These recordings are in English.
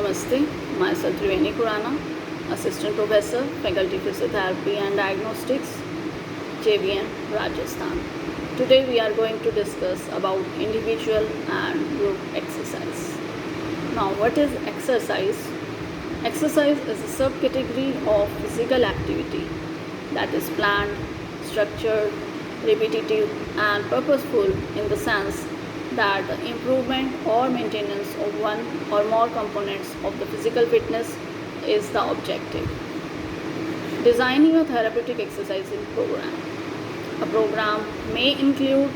Namaste, myself Triveni Kurana, Assistant Professor, Faculty Physiotherapy and Diagnostics, JVM, Rajasthan. Today we are going to discuss about individual and group exercise. Now what is exercise? Exercise is a subcategory of physical activity that is planned, structured, repetitive and purposeful in the sense that the improvement or maintenance of one or more components of the physical fitness is the objective. Designing a therapeutic exercising program. A program may include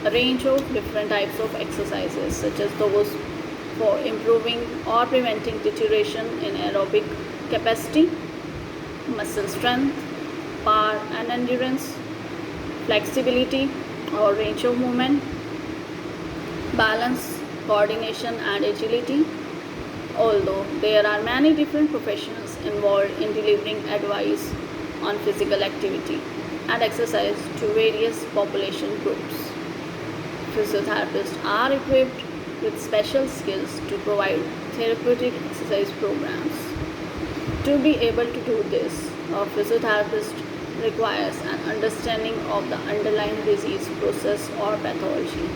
a range of different types of exercises such as those for improving or preventing deterioration in aerobic capacity, muscle strength, power and endurance, flexibility or range of movement, balance, coordination and agility. Although there are many different professionals involved in delivering advice on physical activity and exercise to various population groups, physiotherapists are equipped with special skills to provide therapeutic exercise programs. To be able to do this, a physiotherapist requires an understanding of the underlying disease process or pathology,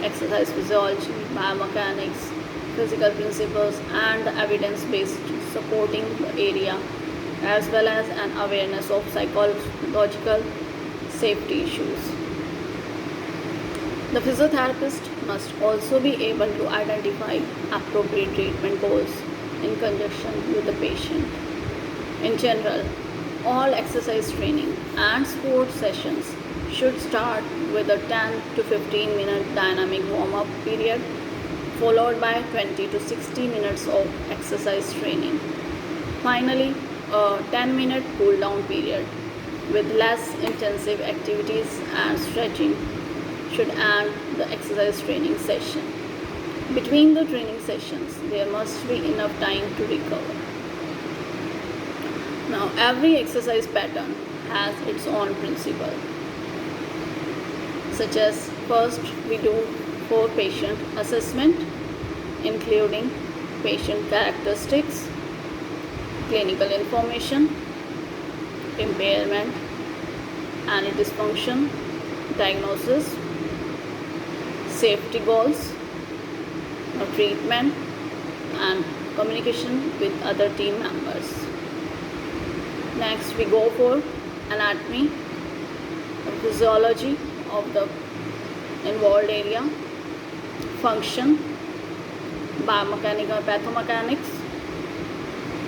exercise physiology, biomechanics, physical principles and the evidence-based supporting the area, as well as an awareness of psychological safety issues. The physiotherapist must also be able to identify appropriate treatment goals in conjunction with the patient. In general, all exercise training and sports sessions should start with a 10 to 15 minute dynamic warm-up period followed by 20 to 60 minutes of exercise training. Finally, a 10-minute cool-down period with less intensive activities and stretching should end the exercise training session. Between the training sessions, there must be enough time to recover. Now, every exercise pattern has its own principle, such as first we do for patient assessment, including patient characteristics, clinical information, impairment, any dysfunction, diagnosis, safety goals, treatment, and communication with other team members. Next, we go for anatomy, physiology of the involved area, function, biomechanical pathomechanics,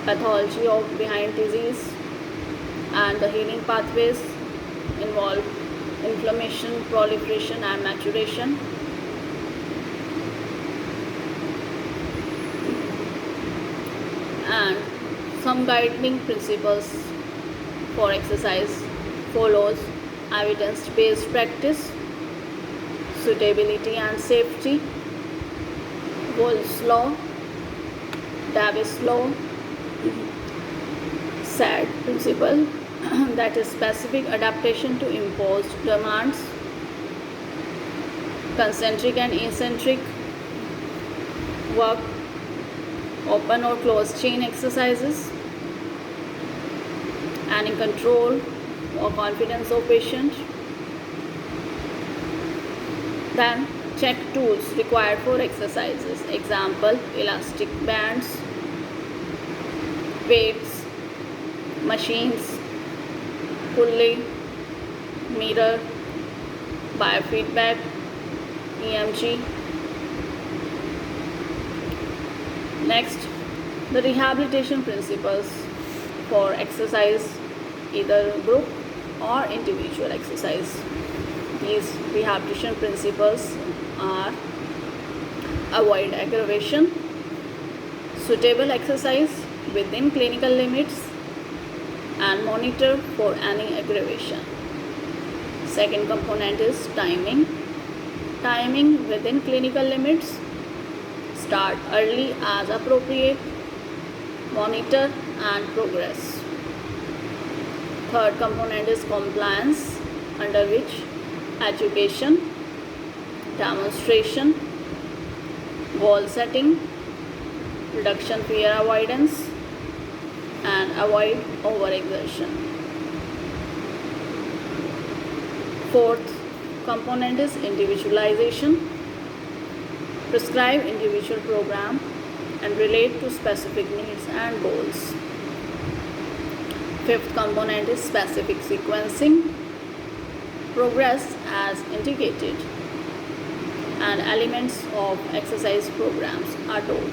pathology of behind disease, and the healing pathways involve inflammation, proliferation, and maturation. And some guiding principles for exercise follows evidence-based practice, suitability and safety, Wolff's law, Davis law, SAD principle, that is specific adaptation to imposed demands, concentric and eccentric work, open or closed chain exercises, and in control or confidence of patient. Then check tools required for exercises. Example, elastic bands, weights, machines, pulley, mirror, biofeedback, EMG. Next, the rehabilitation principles for exercise, either group or individual exercise. These rehabilitation principles are avoid aggravation, suitable exercise within clinical limits, and monitor for any aggravation. Second component is timing. Timing within clinical limits. Start early as appropriate. Monitor and progress. Third component is compliance, under which education, demonstration, goal setting, reduction fear avoidance, and avoid overexertion. Fourth component is individualization. Prescribe individual program and relate to specific needs and goals. Fifth component is specific sequencing. Progress as indicated, and elements of exercise programs are told.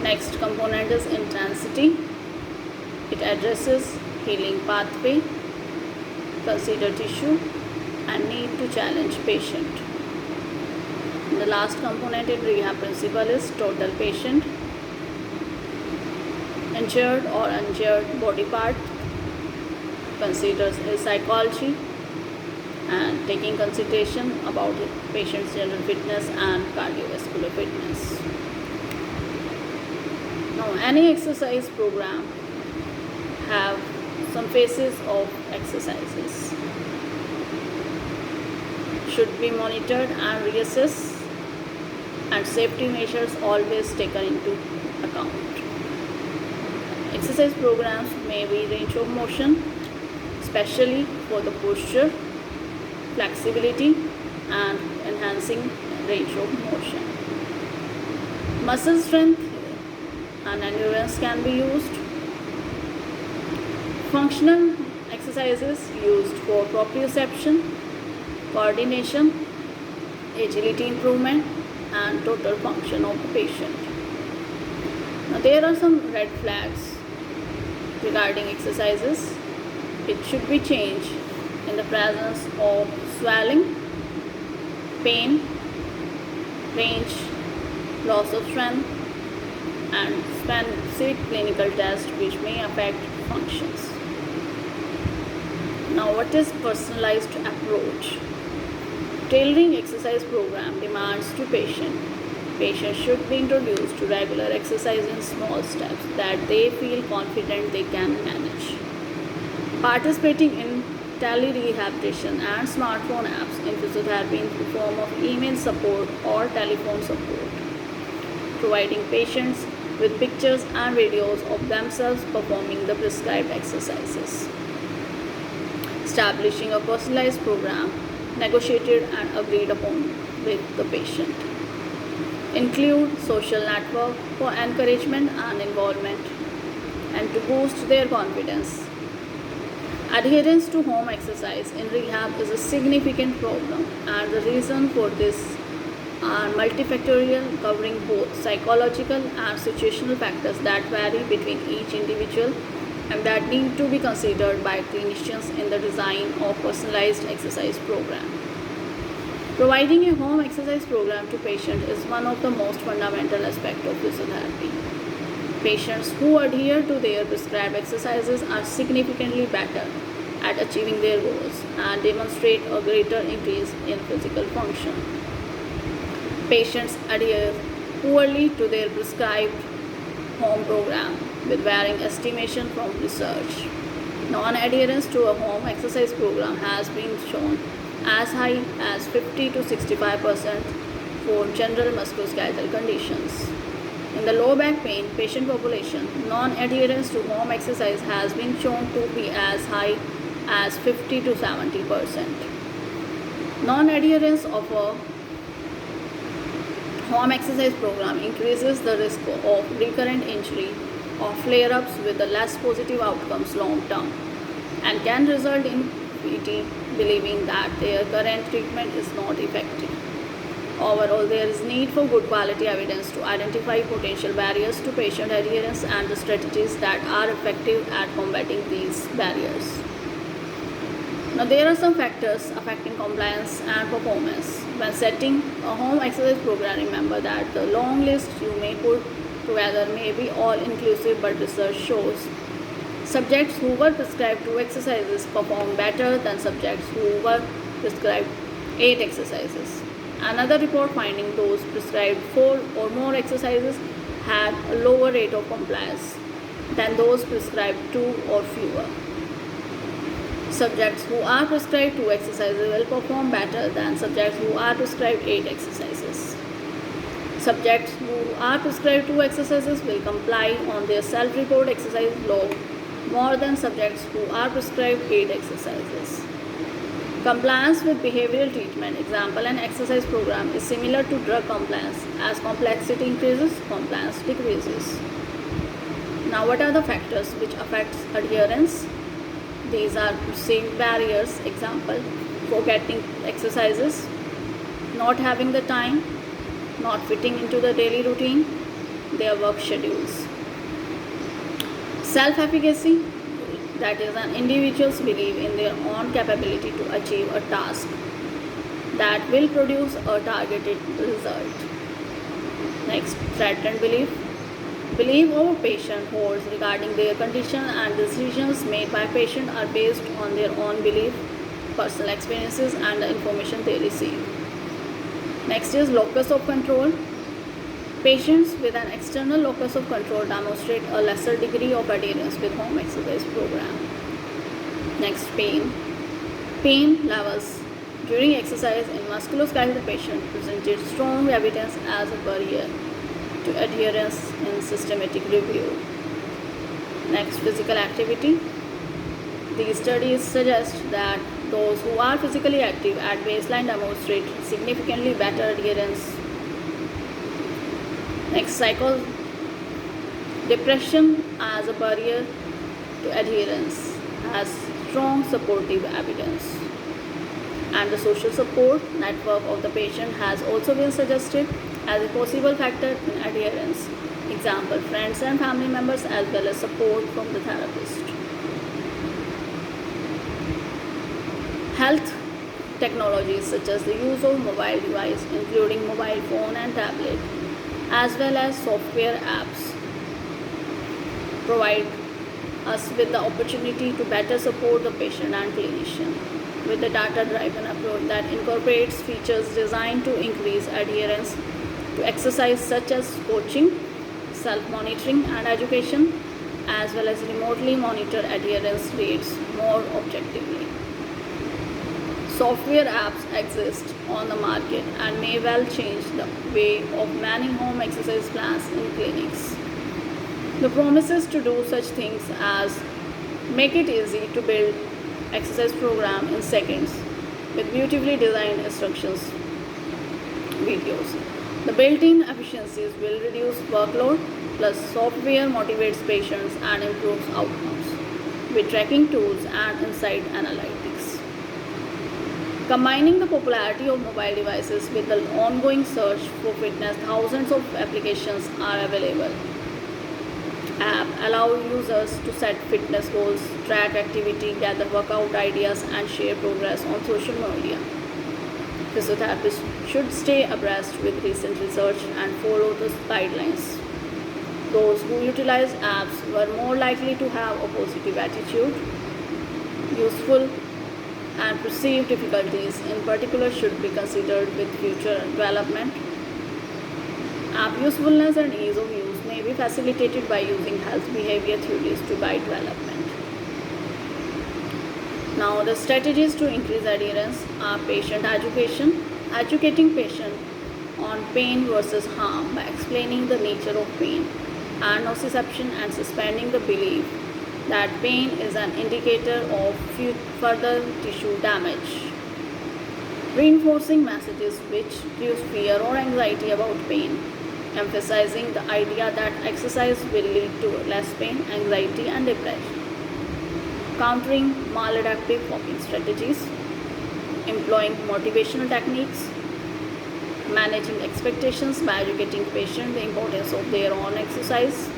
Next component is intensity. It addresses healing pathway, consider tissue, and need to challenge patient. And the last component in rehab principle is total patient. Injured or uninjured body part, considers his psychology, and taking consideration about the patient's general fitness and cardiovascular fitness. Now, any exercise program have some phases of exercises. Should be monitored and reassessed, and safety measures always taken into account. Exercise programs may be range of motion, especially for the posture, flexibility, and enhancing range of motion. Muscle strength and endurance can be used. Functional exercises used for proprioception, coordination, agility improvement, and total function of the patient. Now, there are some red flags regarding exercises. It should be changed in the presence of swelling, pain, range, loss of strength, and specific clinical tests which may affect functions. Now, what is personalized approach? Tailoring exercise program demands to patient. Patients should be introduced to regular exercise in small steps that they feel confident they can manage. Participating in tele-rehabilitation and smartphone apps in physiotherapy in the form of email support or telephone support. Providing patients with pictures and videos of themselves performing the prescribed exercises. Establishing a personalized program negotiated and agreed upon with the patient. Include social network for encouragement and involvement and to boost their confidence. Adherence to home exercise in rehab is a significant problem, and the reason for this are multifactorial, covering both psychological and situational factors that vary between each individual and that need to be considered by clinicians in the design of personalized exercise program. Providing a home exercise program to patients is one of the most fundamental aspects of physiotherapy. Patients who adhere to their prescribed exercises are significantly better at achieving their goals and demonstrate a greater increase in physical function. Patients adhere poorly to their prescribed home program with varying estimation from research. Non-adherence to a home exercise program has been shown as high as 50 to 65% for general musculoskeletal conditions. In the low back pain patient population, non-adherence to home exercise has been shown to be as high as 50 to 70%. Non-adherence of a home exercise program increases the risk of recurrent injury or flare-ups with the less positive outcomes long term and can result in PT believing that their current treatment is not effective. Overall, there is need for good quality evidence to identify potential barriers to patient adherence and the strategies that are effective at combating these barriers. Now, there are some factors affecting compliance and performance. When setting a home exercise program, remember that the long list you may put together may be all-inclusive, but research shows subjects who were prescribed 2 exercises perform better than subjects who were prescribed 8 exercises. Another report finding those prescribed 4 or more exercises had a lower rate of compliance than those prescribed 2 or fewer. Subjects who are prescribed 2 exercises will perform better than subjects who are prescribed 8 exercises. Subjects who are prescribed 2 exercises will comply on their self-report exercise log more than subjects who are prescribed 8 exercises. Compliance with behavioral treatment, example, an exercise program is similar to drug compliance. As complexity increases, compliance decreases. Now, what are the factors which affects adherence? These are perceived barriers, example, forgetting exercises, not having the time, not fitting into the daily routine, their work schedules. Self-efficacy, that is an individual's belief in their own capability to achieve a task that will produce a targeted result. Next, threatened belief. Belief our patient holds regarding their condition and decisions made by patient are based on their own belief, personal experiences and the information they receive. Next is locus of control. Patients with an external locus of control demonstrate a lesser degree of adherence with home exercise program. Next, pain. Pain levels during exercise in musculoskeletal patients presented strong evidence as a barrier to adherence in systematic review. Next, physical activity. These studies suggest that those who are physically active at baseline demonstrate significantly better adherence. Next, depression as a barrier to adherence has strong supportive evidence. And the social support network of the patient has also been suggested as a possible factor in adherence. Example, friends and family members as well as support from the therapist. Health technologies such as the use of mobile device including mobile phone and tablet as well as software apps provide us with the opportunity to better support the patient and clinician with the data-driven approach that incorporates features designed to increase adherence to exercise such as coaching, self-monitoring and education as well as remotely monitor adherence rates more objectively. Software apps exist on the market and may well change the way of many home exercise plans in clinics. The promises to do such things as make it easy to build exercise program in seconds with beautifully designed instructions videos. The built-in efficiencies will reduce workload plus software motivates patients and improves outcomes with tracking tools and insight analytics. Combining the popularity of mobile devices with the ongoing search for fitness, thousands of applications are available. App allow users to set fitness goals, track activity, gather workout ideas and share progress on social media. Physiotherapists should stay abreast with recent research and follow the guidelines. Those who utilize apps were more likely to have a positive attitude. Useful and perceived difficulties in particular should be considered with future development. App usefulness and ease of use may be facilitated by using health behavior theories to guide development. Now, the strategies to increase adherence are patient education, educating patient on pain versus harm by explaining the nature of pain, and nociception and suspending the belief that pain is an indicator of further tissue damage. Reinforcing messages which reduce fear or anxiety about pain, emphasizing the idea that exercise will lead to less pain, anxiety and depression. Countering maladaptive coping strategies, employing motivational techniques, managing expectations by educating patients the importance of their own exercise.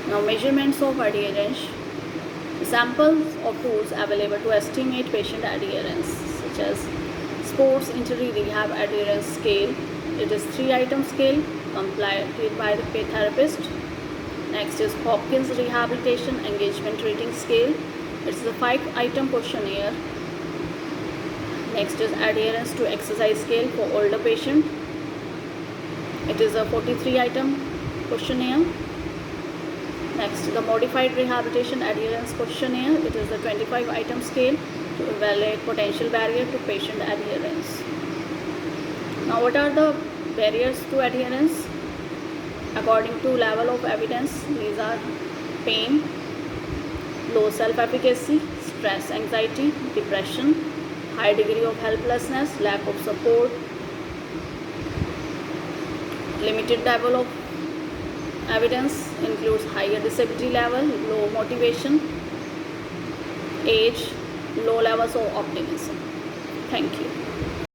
Now, measurements of adherence. Samples of tools available to estimate patient adherence, such as Sports Injury Rehab Adherence Scale. It is 3-item scale completed by the therapist. Next is Hopkins Rehabilitation Engagement Rating Scale. It's the 5-item questionnaire. Next is Adherence to Exercise Scale for older patient. It is a 43-item questionnaire. Next, the modified rehabilitation adherence questionnaire. It is the 25-item scale to evaluate potential barrier to patient adherence. Now, what are the barriers to adherence? According to level of evidence, these are pain, low self-efficacy, stress, anxiety, depression, high degree of helplessness, lack of support, limited level of evidence includes higher disability level, low motivation, age, low levels of optimism. Thank you.